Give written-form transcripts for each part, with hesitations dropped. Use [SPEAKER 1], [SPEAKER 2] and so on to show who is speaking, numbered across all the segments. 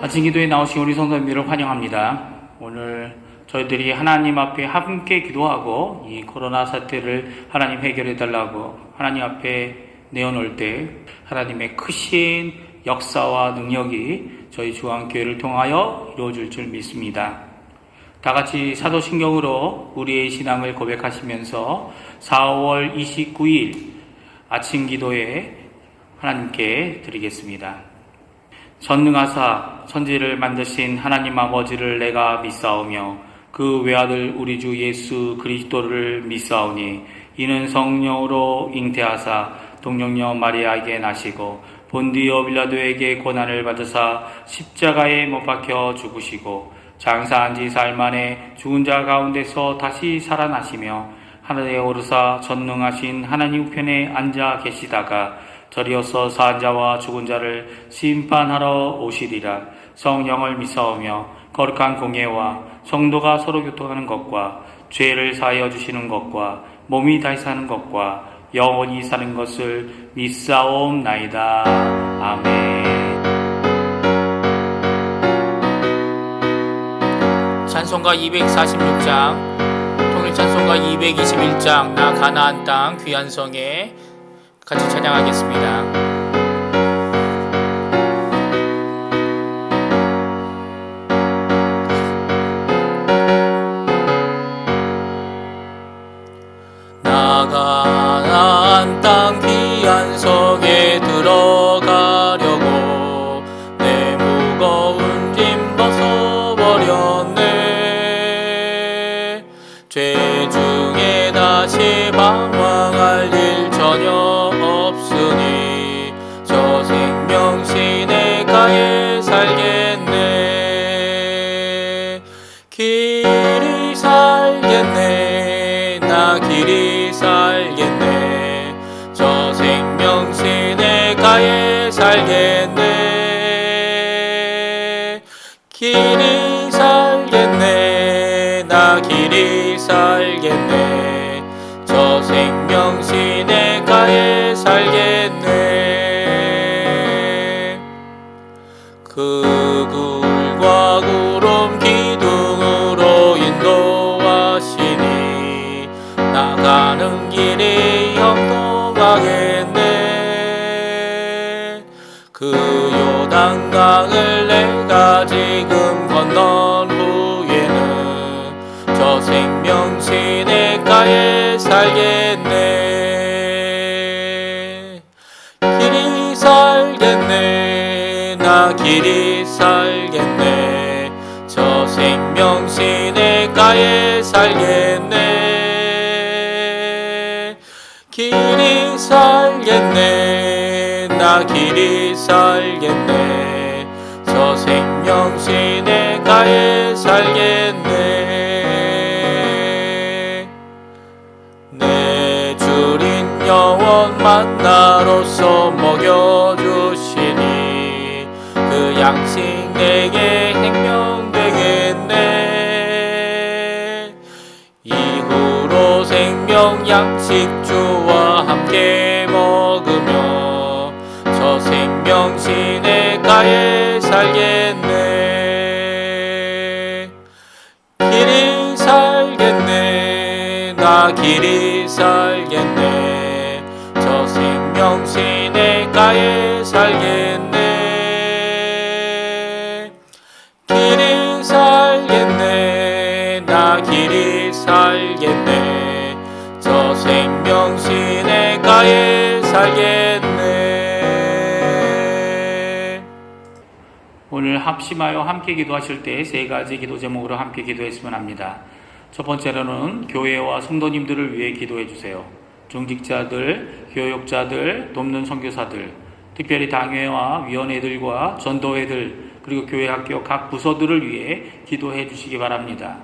[SPEAKER 1] 아침 기도에 나오신 우리 성도님들을 환영합니다. 오늘 저희들이 하나님 앞에 함께 기도하고 이 코로나 사태를 하나님 해결해 달라고 하나님 앞에 내어놓을 때 하나님의 크신 역사와 능력이 저희 중앙교회를 통하여 이루어질 줄 믿습니다. 다 같이 사도신경으로 우리의 신앙을 고백하시면서 4월 29일 아침 기도에 하나님께 드리겠습니다. 전능하사 천지를 만드신 하나님 아버지를 내가 믿사오며 그 외아들 우리 주 예수 그리스도를 믿사오니 이는 성령으로 잉태하사 동정녀 마리아에게 나시고 본디오 빌라도에게 고난을 받으사 십자가에 못 박혀 죽으시고 장사한 지 사흘 만에 죽은 자 가운데서 다시 살아나시며 하늘에 오르사 전능하신 하나님 우편에 앉아 계시다가 저리어서 사한 자와 죽은 자를 심판하러 오시리라. 성령을 믿사오며 거룩한 공예와 성도가 서로 교통하는 것과 죄를 사하여 주시는 것과 몸이 다시 사는 것과 영원히 사는 것을 믿사옵나이다. 아멘. 찬송가 246장, 통일찬송가 221장, 나 가나안 땅 귀한 성에 같이 찬양하겠습니다. 나 가나안 땅 귀한 성에 들어가려고 내 무거운 짐 벗어버렸네. 죄 중에 다시 방황할 일 전혀 없으니 저 생명 시내가에 살겠네. 길이 살겠네. 나 길이 살겠네. 저 생명 시내가에 살겠네. 길이 살겠네. 나 길이 살겠네. 저 생명 시내가에 살겠네. 그 굴과 구름 기둥으로 인도하시니 나가는 길이 형통하겠네. 그 요단강을 내가 지금 건넌 후에는 저 생명 시내가에 살겠네. 길이 살겠네. 나 길이 살겠네. 저 생명 시내가에 살겠네. 길이 살겠네. 나 길이 살겠네. 저 생명 시내가에 살겠네. 내 주린 영원 만나로서 먹여주시니 그 양식 내게 행명되겠네. 이후로 생명 양식 주와 함께 먹으며 저 생명 시내가에 살겠네. 길이 살겠네. 나 길이 살겠네. 저 생명 시내가에 살겠네. 길이 살겠네. 나 길이 살겠네. 저 생명 시내가에 살겠네. 오늘 합심하여 함께 기도하실 때 세 가지 기도 제목으로 함께 기도했으면 합니다. 첫 번째로는 교회와 성도님들을 위해 기도해 주세요. 중직자들, 교육자들, 돕는 선교사들, 특별히 당회와 위원회들과 전도회들, 그리고 교회 학교 각 부서들을 위해 기도해 주시기 바랍니다.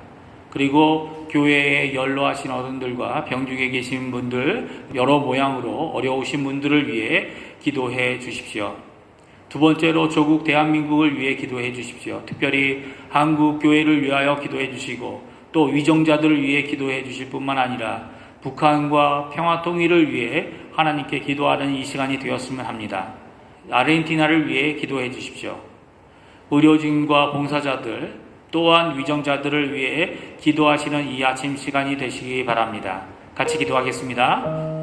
[SPEAKER 1] 그리고 교회에 연로하신 어른들과 병중에 계신 분들, 여러 모양으로 어려우신 분들을 위해 기도해 주십시오. 두 번째로 조국 대한민국을 위해 기도해 주십시오. 특별히 한국 교회를 위하여 기도해 주시고 또 위정자들을 위해 기도해 주실 뿐만 아니라 북한과 평화 통일을 위해 하나님께 기도하는 이 시간이 되었으면 합니다. 아르헨티나를 위해 기도해 주십시오. 의료진과 봉사자들 또한 위정자들을 위해 기도하시는 이 아침 시간이 되시기 바랍니다. 같이 기도하겠습니다.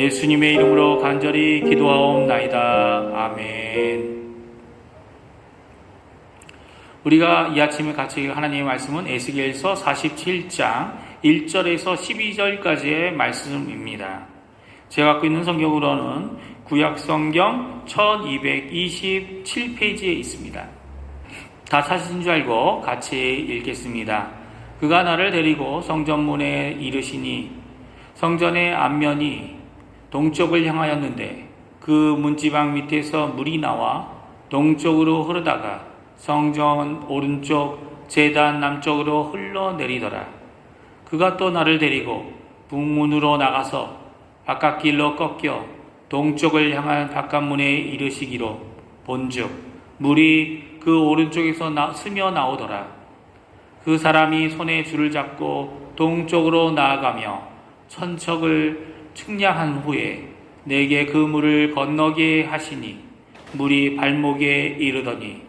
[SPEAKER 1] 예수님의 이름으로 간절히 기도하옵나이다. 아멘. 우리가 이 아침에 같이 하나님의 말씀은 에스겔서 47장 1절에서 12절까지의 말씀입니다. 제가 갖고 있는 성경으로는 구약성경 1227페이지에 있습니다. 다 찾으신 줄 알고 같이 읽겠습니다. 그가 나를 데리고 성전문에 이르시니 성전의 앞면이 동쪽을 향하였는데 그 문지방 밑에서 물이 나와 동쪽으로 흐르다가 성전 오른쪽 제단 남쪽으로 흘러내리더라. 그가 또 나를 데리고 북문으로 나가서 바깥길로 꺾여 동쪽을 향한 바깥문에 이르시기로 본즉 물이 그 오른쪽에서 스며 나오더라. 그 사람이 손에 줄을 잡고 동쪽으로 나아가며 천척을 측량한 후에 내게 그 물을 건너게 하시니 물이 발목에 이르더니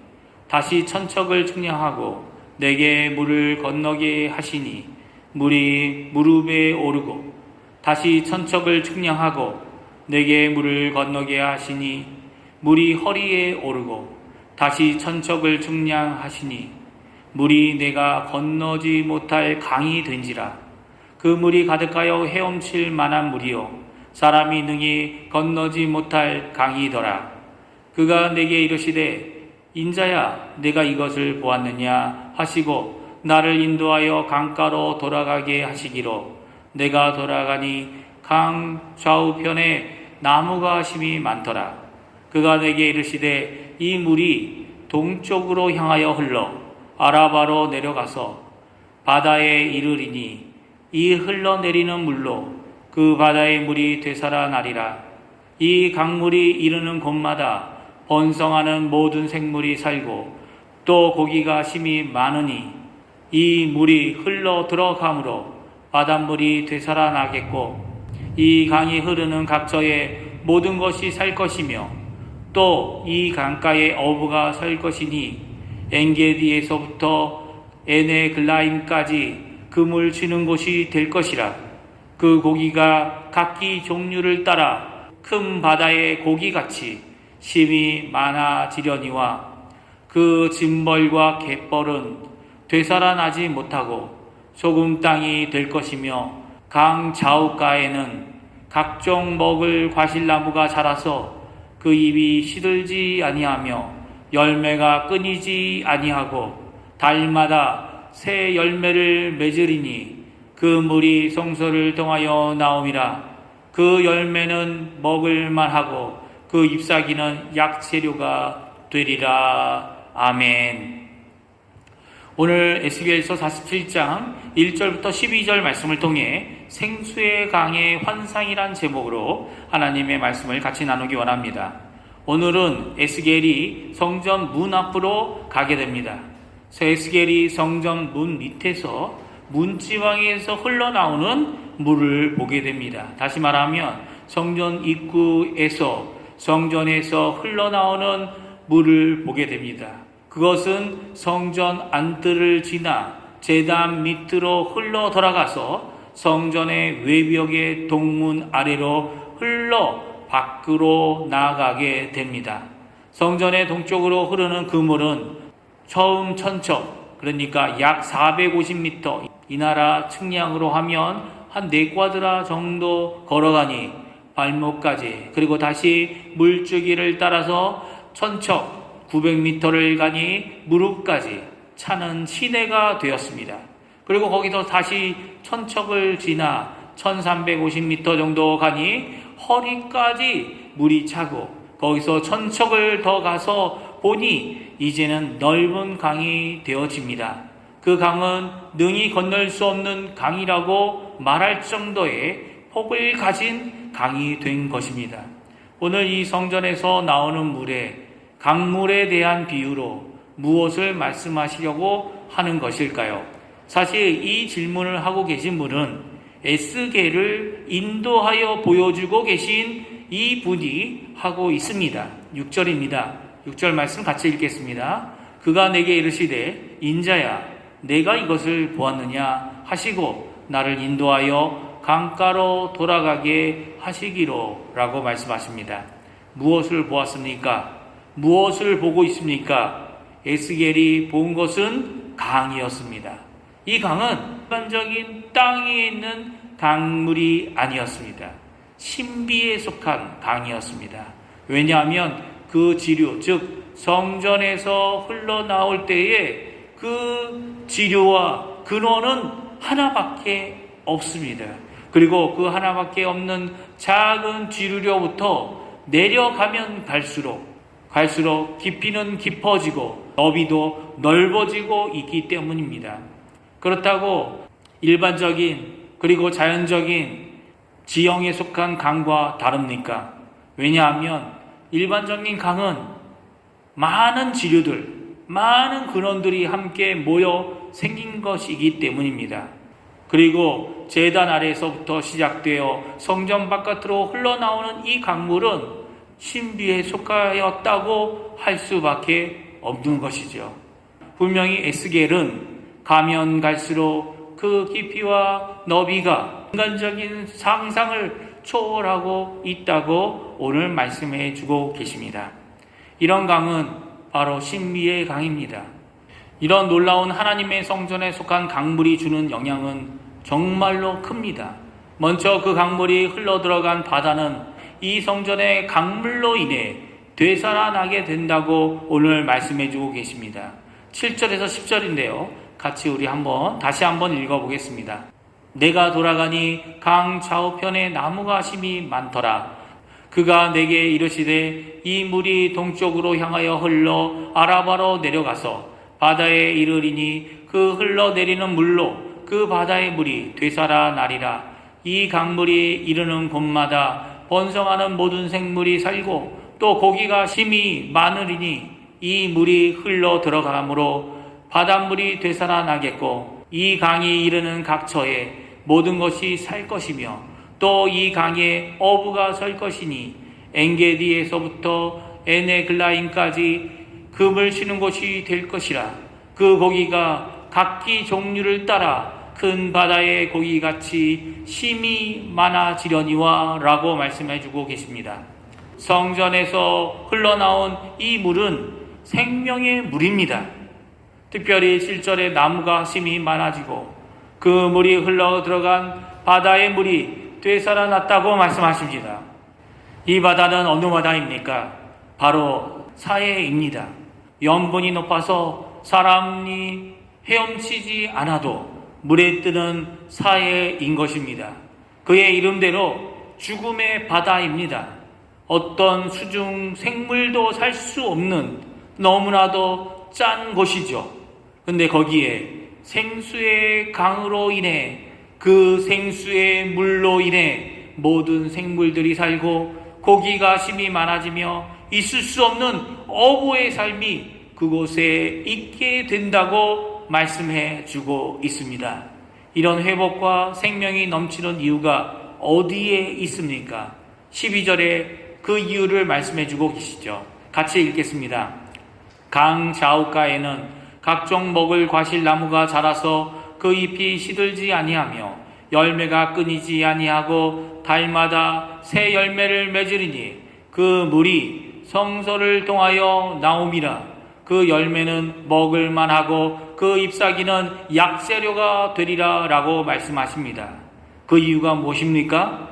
[SPEAKER 1] 다시 천척을 측량하고 내게 물을 건너게 하시니 물이 무릎에 오르고 다시 천척을 측량하고 내게 물을 건너게 하시니 물이 허리에 오르고 다시 천척을 측량하시니 물이 내가 건너지 못할 강이 된지라. 그 물이 가득하여 헤엄칠 만한 물이요 사람이 능히 건너지 못할 강이더라. 그가 내게 이르시되 인자야 내가 이것을 보았느냐 하시고 나를 인도하여 강가로 돌아가게 하시기로 내가 돌아가니 강 좌우편에 나무가 심이 많더라. 그가 내게 이르시되 이 물이 동쪽으로 향하여 흘러 아라바로 내려가서 바다에 이르리니 이 흘러내리는 물로 그 바다의 물이 되살아나리라. 이 강물이 이르는 곳마다 번성하는 모든 생물이 살고 또 고기가 심히 많으니 이 물이 흘러 들어가므로 바닷물이 되살아나겠고 이 강이 흐르는 각처에 모든 것이 살 것이며 또 이 강가에 어부가 살 것이니 엔게디에서부터 에네글라임까지 금을 치는 곳이 될 것이라. 그 고기가 각기 종류를 따라 큰 바다의 고기같이 심히 많아지려니와 그 짐벌과 갯벌은 되살아나지 못하고 소금 땅이 될 것이며 강 좌우가에는 각종 먹을 과실나무가 자라서 그 잎이 시들지 아니하며 열매가 끊이지 아니하고 달마다 새 열매를 맺으리니 그 물이 성소를 통하여 나옴이라. 그 열매는 먹을 만하고 그 잎사귀는 약재료가 되리라. 아멘. 오늘 에스겔서 47장 1절부터 12절 말씀을 통해 생수의 강의 환상이란 제목으로 하나님의 말씀을 같이 나누기 원합니다. 오늘은 에스겔이 성전 문 앞으로 가게 됩니다. 에스겔이 성전 문 밑에서 문지방에서 흘러나오는 물을 보게 됩니다. 다시 말하면 성전 입구에서 성전에서 흘러나오는 물을 보게 됩니다. 그것은 성전 안뜰을 지나 제단 밑으로 흘러 들어가서 성전의 외벽의 동문 아래로 흘러 밖으로 나아가게 됩니다. 성전의 동쪽으로 흐르는 그 물은 처음 천척, 그러니까 약 450m, 이 나라 측량으로 하면 한 4꽈드라 정도 걸어가니 발목까지, 그리고 다시 물줄기를 따라서 천척 900m를 가니 무릎까지 차는 시내가 되었습니다. 그리고 거기서 다시 천척을 지나 1350m 정도 가니 허리까지 물이 차고 거기서 천척을 더 가서 보니 이제는 넓은 강이 되어집니다. 그 강은 능히 건널 수 없는 강이라고 말할 정도의 폭을 가진 강이 된 것입니다. 오늘 이 성전에서 나오는 물에 강물에 대한 비유로 무엇을 말씀하시려고 하는 것일까요? 사실 이 질문을 하고 계신 분은 에스겔을 인도하여 보여주고 계신 이 분이 하고 있습니다. 6절입니다. 6절 말씀 같이 읽겠습니다. 그가 내게 이르시되 인자야 내가 이것을 보았느냐 하시고 나를 인도하여 강가로 돌아가게 하시기로 라고 말씀하십니다. 무엇을 보았습니까? 무엇을 보고 있습니까? 에스겔이 본 것은 강이었습니다. 이 강은 일반적인 땅에 있는 강물이 아니었습니다. 신비에 속한 강이었습니다. 왜냐하면 그 지류, 즉 성전에서 흘러나올 때에 그 지류와 근원은 하나밖에 없습니다. 그리고 그 하나밖에 없는 작은 지류로부터 내려가면 갈수록 깊이는 깊어지고 너비도 넓어지고 있기 때문입니다. 그렇다고 일반적인 그리고 자연적인 지형에 속한 강과 다릅니까? 왜냐하면 일반적인 강은 많은 지류들, 많은 근원들이 함께 모여 생긴 것이기 때문입니다. 그리고 제단 아래에서부터 시작되어 성전 바깥으로 흘러나오는 이 강물은 신비에 속하였다고 할 수밖에 없는 것이죠. 분명히 에스겔은 가면 갈수록 그 깊이와 너비가 인간적인 상상을 초월하고 있다고 오늘 말씀해 주고 계십니다. 이런 강은 바로 신비의 강입니다. 이런 놀라운 하나님의 성전에 속한 강물이 주는 영향은 정말로 큽니다. 먼저 그 강물이 흘러들어간 바다는 이 성전의 강물로 인해 되살아나게 된다고 오늘 말씀해 주고 계십니다. 7절에서 10절인데요. 같이 우리 다시 한번 읽어보겠습니다. 내가 돌아가니 강 좌우편에 나무가 심히 많더라. 그가 내게 이르시되 이 물이 동쪽으로 향하여 흘러 아라바로 내려가서 바다에 이르리니 그 흘러내리는 물로 그 바다의 물이 되살아 나리라. 이 강물이 이르는 곳마다 번성하는 모든 생물이 살고 또 고기가 심히 많으리니 이 물이 흘러 들어가므로 바닷물이 되살아 나겠고 이 강이 이르는 각처에 모든 것이 살 것이며 또 이 강에 어부가 설 것이니 엔게디에서부터 에네글라임까지 금을 치는 곳이 될 것이라. 그 고기가 각기 종류를 따라 큰 바다의 고기같이 심히 많아지려니와 라고 말씀해 주고 계십니다. 성전에서 흘러나온 이 물은 생명의 물입니다. 특별히 7절에 나무가 심히 많아지고 그 물이 흘러 들어간 바다의 물이 되살아났다고 말씀하십니다. 이 바다는 어느 바다입니까? 바로 사해입니다. 염분이 높아서 사람이 헤엄치지 않아도 물에 뜨는 사해인 것입니다. 그의 이름대로 죽음의 바다입니다. 어떤 수중 생물도 살 수 없는 너무나도 짠 곳이죠. 근데 거기에 생수의 강으로 인해 그 생수의 물로 인해 모든 생물들이 살고 고기가 심히 많아지며 있을 수 없는 어부의 삶이 그곳에 있게 된다고 말씀해 주고 있습니다. 이런 회복과 생명이 넘치는 이유가 어디에 있습니까? 12절에 그 이유를 말씀해 주고 계시죠. 같이 읽겠습니다. 강 좌우가에는 각종 먹을 과실나무가 자라서 그 잎이 시들지 아니하며 열매가 끊이지 아니하고 달마다 새 열매를 맺으리니 그 물이 성소를 통하여 나옴이라. 그 열매는 먹을 만하고 그 잎사귀는 약재료가 되리라 라고 말씀하십니다. 그 이유가 무엇입니까?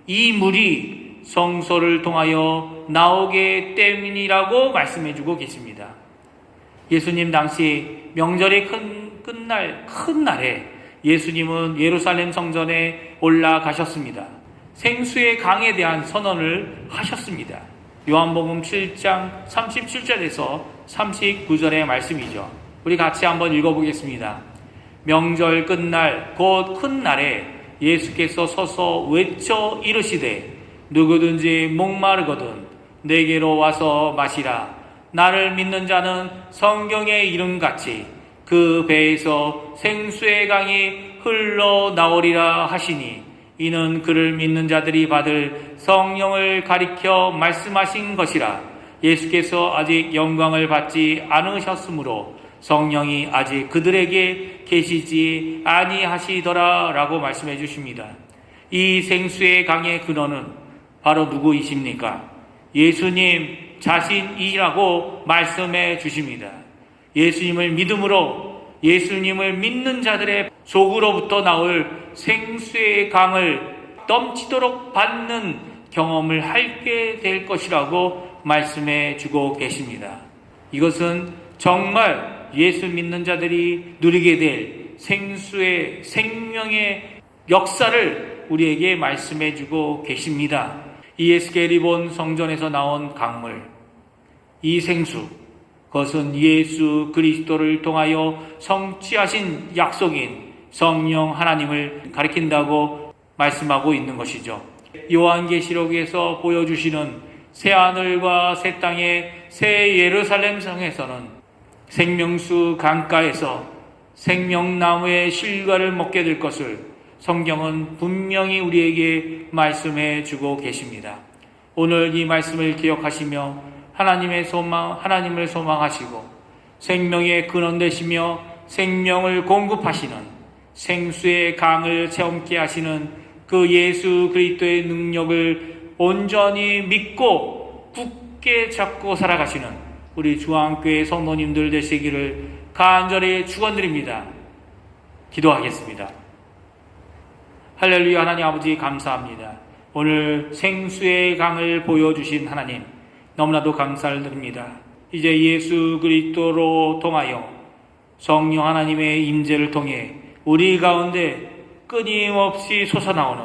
[SPEAKER 1] 이 물이 성소를 통하여 나오게 때문이라고 말씀해 주고 계십니다. 예수님 당시 명절이 끝날 큰 날에 예수님은 예루살렘 성전에 올라가셨습니다. 생수의 강에 대한 선언을 하셨습니다. 요한복음 7장 37절에서 39절의 말씀이죠. 우리 같이 한번 읽어보겠습니다. 명절 끝날 곧 큰 날에 예수께서 서서 외쳐 이르시되 누구든지 목마르거든 내게로 와서 마시라. 나를 믿는 자는 성경의 이름같이 그 배에서 생수의 강이 흘러나오리라 하시니 이는 그를 믿는 자들이 받을 성령을 가리켜 말씀하신 것이라. 예수께서 아직 영광을 받지 않으셨으므로 성령이 아직 그들에게 계시지 아니하시더라 라고 말씀해 주십니다. 이 생수의 강의 근원은 바로 누구이십니까? 예수님 자신이라고 말씀해 주십니다. 예수님을 믿음으로 예수님을 믿는 자들의 속으로부터 나올 생수의 강을 넘치도록 받는 경험을 하게 될 것이라고 말씀해 주고 계십니다. 이것은 정말 예수 믿는 자들이 누리게 될 생수의 생명의 역사를 우리에게 말씀해 주고 계십니다. ESK 리본 성전에서 나온 강물, 이 생수, 그것은 예수 그리스도를 통하여 성취하신 약속인 성령 하나님을 가리킨다고 말씀하고 있는 것이죠. 요한계시록에서 보여주시는 새하늘과 새 땅의 새 예루살렘 성에서는 생명수 강가에서 생명나무의 실과를 먹게 될 것을 성경은 분명히 우리에게 말씀해 주고 계십니다. 오늘 이 말씀을 기억하시며 하나님을 소망하시고 생명의 근원 되시며 생명을 공급하시는 생수의 강을 체험케 하시는 그 예수 그리스도의 능력을 온전히 믿고 굳게 잡고 살아가시는 우리 주한교회 성도님들 되시기를 간절히 축원드립니다. 기도하겠습니다. 할렐루야. 하나님 아버지 감사합니다. 오늘 생수의 강을 보여주신 하나님 너무나도 감사를 드립니다. 이제 예수 그리스도로 통하여 성령 하나님의 임재를 통해 우리 가운데 끊임없이 솟아나오는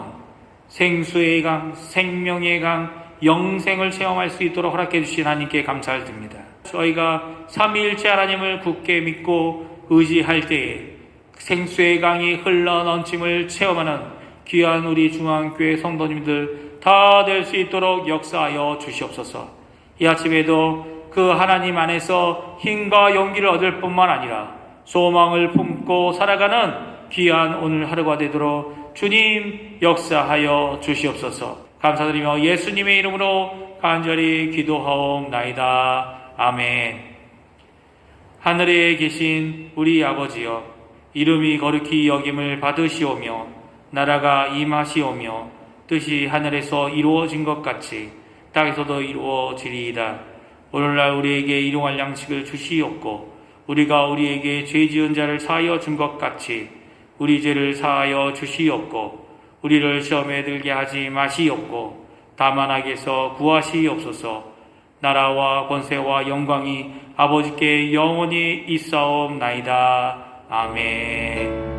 [SPEAKER 1] 생수의 강, 생명의 강, 영생을 체험할 수 있도록 허락해 주신 하나님께 감사를 드립니다. 저희가 삼위일체 하나님을 굳게 믿고 의지할 때에 생수의 강이 흘러 넘침을 체험하는 귀한 우리 중앙교회 성도님들 다 될 수 있도록 역사하여 주시옵소서. 이 아침에도 그 하나님 안에서 힘과 용기를 얻을 뿐만 아니라 소망을 품고 살아가는 귀한 오늘 하루가 되도록 주님 역사하여 주시옵소서. 감사드리며 예수님의 이름으로 간절히 기도하옵나이다. 아멘. 하늘에 계신 우리 아버지여, 이름이 거룩히 여김을 받으시오며 나라가 임하시오며 뜻이 하늘에서 이루어진 것 같이 땅에서도 이루어지리이다. 오늘날 우리에게 일용할 양식을 주시옵고 우리가 우리에게 죄 지은 자를 사하여 준 것 같이 우리 죄를 사하여 주시옵고 우리를 시험에 들게 하지 마시옵고 다만 악에서 구하시옵소서. 나라와 권세와 영광이 아버지께 영원히 있사옵나이다. 아멘.